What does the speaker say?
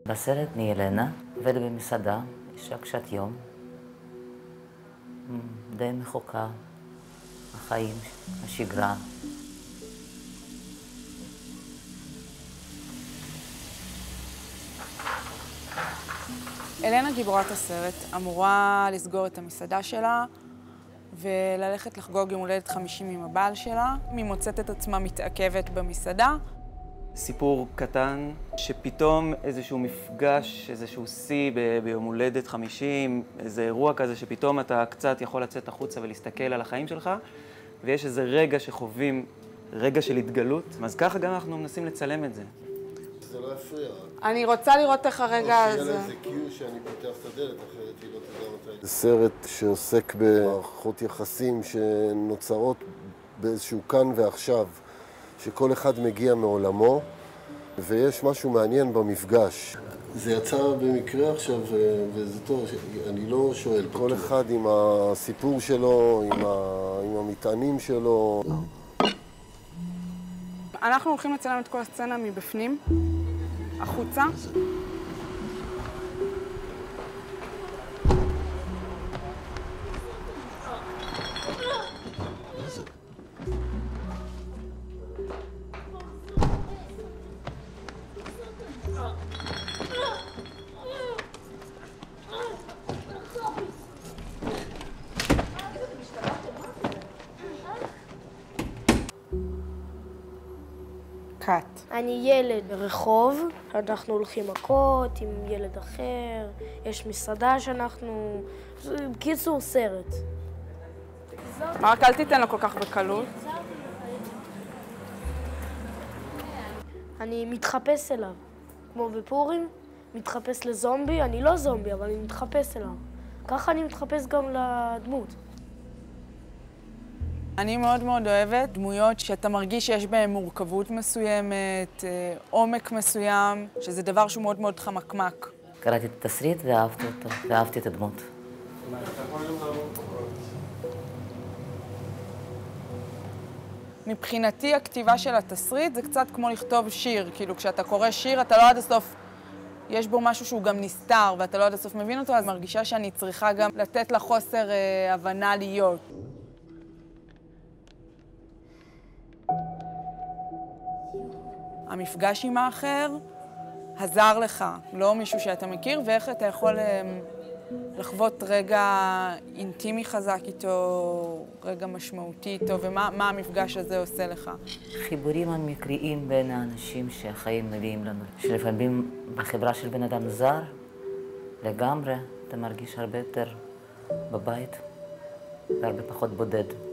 בסרט אני ילנה, עובדת במסעדה, אישה קשת יום, די מחוקה, החיים, השגרה. אלנה גיבורת הסרט אמורה לסגור את המסעדה שלה וללכת לחגוג יום הולדת 50 עם הבעל שלה. היא מוצאת את עצמה מתעכבת במסעדה. סיפור קטן שפתאום איזשהו מפגש, איזשהו שיא ביום הולדת 50, איזה אירוע כזה שפתאום אתה קצת יכול לצאת החוצה ולהסתכל על החיים שלך, ויש איזה רגע שחווים, רגע של התגלות. אז ככה גם אנחנו מנסים לצלם את זה. זה לא יפריע. אני רוצה לראות איך הרגע הזה. או שיהיה לה איזה קיו שאני פותח את הדלת, אחרת היא לא תדע מתי. זה סרט שעוסק במערכות יחסים שנוצרות באיזשהו כאן ועכשיו, שכל אחד מגיע מעולמו, ויש משהו מעניין במפגש. זה יצא במקרה עכשיו, וזה טוב, אני לא שואל. כל אחד עם הסיפור שלו, עם המטענים שלו. אנחנו הולכים לצלם את כל הסצנה מבפנים, החוצה. אני ילד ברחוב, אנחנו הולכים מכות עם ילד אחר, יש מסעדה שאנחנו... בקיצור, סרט. מרק, אל תיתן לו כל כך בקלות. אני מתחפש אליו, כמו בפורים, מתחפש לזומבי. אני לא זומבי, אבל אני מתחפש אליו. ככה אני מתחפש גם לדמות. אני מאוד מאוד אוהבת דמויות שאתה מרגיש שיש בהן מורכבות מסוימת, עומק מסוים, שזה דבר שהוא מאוד מאוד חמקמק. קראתי את התסריט ואהבתי אותו, ואהבתי את הדמות. מבחינתי הכתיבה של התסריט זה קצת כמו לכתוב שיר, כאילו כשאתה קורא שיר אתה לא עד הסוף, יש בו משהו שהוא גם נסתר ואתה לא עד הסוף מבין אותו, אז מרגישה שאני צריכה גם לתת לה חוסר הבנה להיות. המפגש עם האחר הזר לך, לא מישהו שאתה מכיר, ואיך אתה יכול לחוות רגע אינטימי חזק איתו, רגע משמעותי איתו, ומה המפגש הזה עושה לך. חיבורים המקריים בין האנשים שהחיים מביאים לנו. שלפעמים בחברה של בן אדם זר, לגמרי, אתה מרגיש הרבה יותר בבית והרבה פחות בודד.